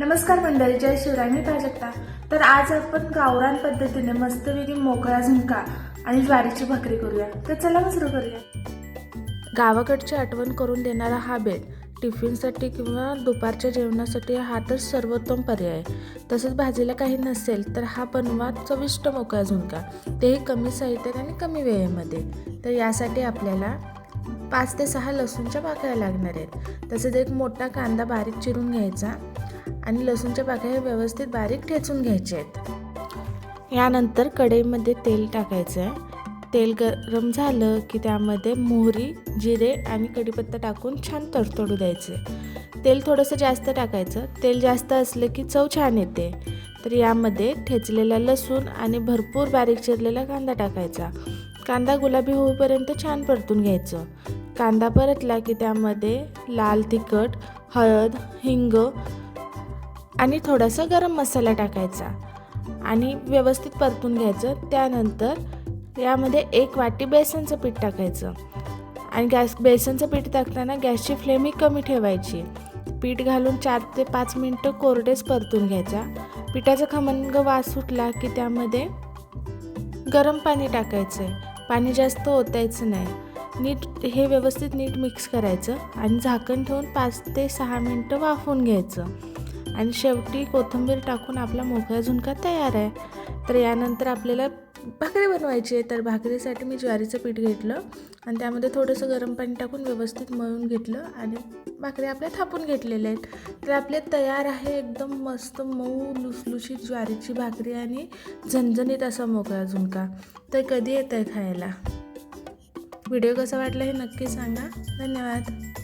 नमस्कार मंडळी, जय शिवराय. मी प्राजक्ता. तर आज आपण गावरान पद्धतीने मस्तपैकी मोकळा झुणका आणि ज्वारीची भाकरी करूया. तर चला मग सुरू करूया. गावाकडची आठवण करून देणारा हा बेत टिफिनसाठी किंवा दुपारच्या जेवणासाठी हा तर सर्वोत्तम पर्याय आहे. तसंच भाजीला काही नसेल तर हा बनवा चविष्ट मोकळा झुणका, तेही कमी साहित्यात आणि कमी वेळेमध्ये. तर यासाठी आपल्याला 5 ते 6 लसूणच्या पाकळ्या लागणार आहेत. तसेच एक मोठा कांदा बारीक चिरून घ्यायचा आणि लसूणच्या पाकळ्या व्यवस्थित बारीक ठेचून घ्यायचे आहेत. यानंतर कढईमध्ये तेल टाकायचं आहे. तेल गरम झालं की त्यामध्ये मोहरी, जिरे आणि कढीपत्ता टाकून छान तडतडू द्यायचे. तेल थोडंसं जास्त टाकायचं. तेल जास्त असलं की चव छान येते. तर यामध्ये ठेचलेला लसूण आणि भरपूर बारीक चिरलेला कांदा टाकायचा. कांदा गुलाबी होईपर्यंत छान परतून घ्यायचं. कांदा परतला की त्यामध्ये लाल तिखट, हळद, हिंग आणि थोडासा गरम मसाला टाकायचा आणि व्यवस्थित परतून घ्यायचं. त्यानंतर यामध्ये 1 वाटी बेसनचं पीठ टाकायचं आणि बेसनचं पीठ टाकताना गॅसची फ्लेम ही कमी ठेवायची. पीठ घालून 4 ते 5 मिनटं कोरडेच परतून घ्यायचा. पिठाचा खमंग वास सुटला की त्यामध्ये गरम पाणी टाकायचं आहे. पाणी जास्त ओतायचं नाही. हे व्यवस्थित मिक्स करायचं आणि झाकण ठेवून 5 ते 6 मिनटं वाफवून घ्यायचं आणि शेवटी कोथिंबीर टाकून आपला मोकळा झुणका तयार आहे. तर यानंतर आपल्याला भाकरी बनवायची आहे. तर भाकरीसाठी मी ज्वारीचं पीठ घेतलं आणि त्यामध्ये थोडंसं गरम पाणी टाकून व्यवस्थित मळून घेतलं आणि भाकरी आपल्या थापून घेतलेल्या आहेत. तर आपले तयार आहे एकदम मस्त मऊ लुसलुशीत ज्वारीची भाकरी आणि झणझणीत असा मोकळा झुणका. तर कधी येत आहे खायला? व्हिडिओ कसा वाटला हे नक्की सांगा. धन्यवाद.